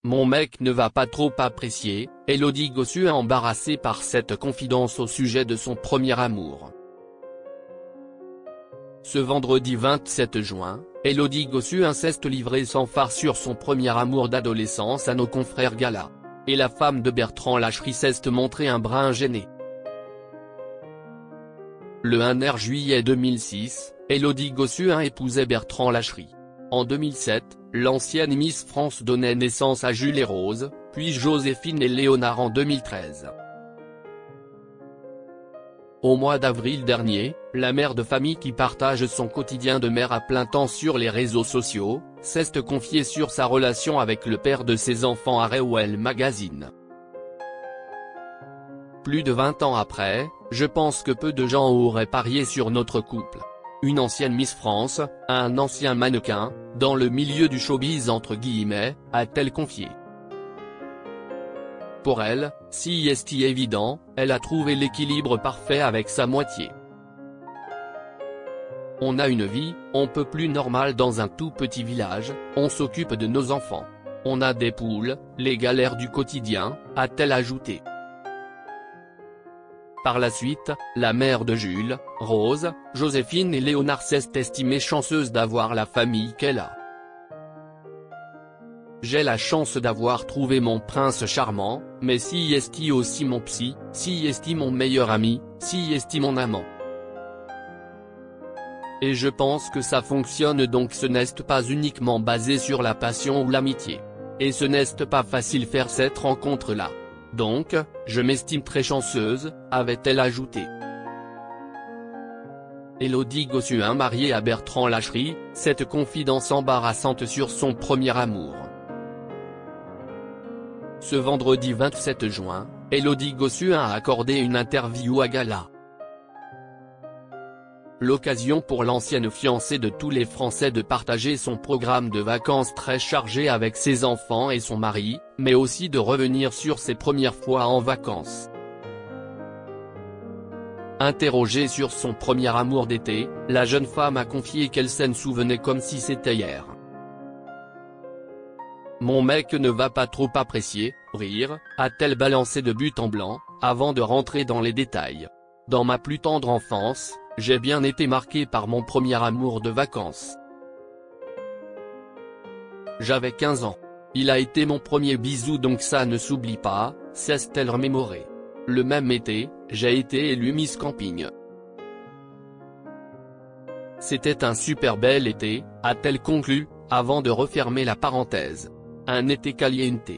Mon mec ne va pas trop apprécier, Elodie Gossuin embarrassée par cette confidence au sujet de son premier amour. Ce vendredi 27 juin, Elodie Gossuin s'est livrée sans phare sur son premier amour d'adolescence à nos confrères Gala. Et la femme de Bertrand Lacherie s'est montrée un brin gênée. Le 1er juillet 2006, Elodie Gossuin épousait Bertrand Lacherie. En 2007, l'ancienne Miss France donnait naissance à Jules et Rose, puis Joséphine et Léonard en 2013. Au mois d'avril dernier, la mère de famille qui partage son quotidien de mère à plein temps sur les réseaux sociaux, s'est confiée sur sa relation avec le père de ses enfants à Rewell Magazine. Plus de 20 ans après, je pense que peu de gens auraient parié sur notre couple. Une ancienne Miss France, un ancien mannequin, dans le milieu du showbiz entre guillemets, a-t-elle confié. Pour elle, si est évident, elle a trouvé l'équilibre parfait avec sa moitié. On a une vie, on peut plus normale dans un tout petit village, on s'occupe de nos enfants. On a des poules, les galères du quotidien, a-t-elle ajouté. Par la suite, la mère de Jules, Rose, Joséphine et Léonard s'est estimée chanceuse d'avoir la famille qu'elle a. J'ai la chance d'avoir trouvé mon prince charmant, mais si est aussi mon psy, si est mon meilleur ami, si est mon amant. Et je pense que ça fonctionne donc ce n'est pas uniquement basé sur la passion ou l'amitié. Et ce n'est pas facile faire cette rencontre-là. Donc, je m'estime très chanceuse, avait-elle ajouté. Elodie Gossuin mariée à Bertrand Lacherie, cette confidence embarrassante sur son premier amour. Ce vendredi 27 juin, Elodie Gossuin a accordé une interview à Gala. L'occasion pour l'ancienne fiancée de tous les Français de partager son programme de vacances très chargé avec ses enfants et son mari, mais aussi de revenir sur ses premières fois en vacances. Interrogée sur son premier amour d'été, la jeune femme a confié qu'elle s'en souvenait comme si c'était hier. Mon mec ne va pas trop apprécier, rire, a-t-elle balancé de but en blanc, avant de rentrer dans les détails. Dans ma plus tendre enfance, j'ai bien été marqué par mon premier amour de vacances. J'avais 15 ans. Il a été mon premier bisou donc ça ne s'oublie pas, s'est-elle remémorée. Le même été, j'ai été élue Miss Camping. C'était un super bel été, a-t-elle conclu, avant de refermer la parenthèse. Un été caliente.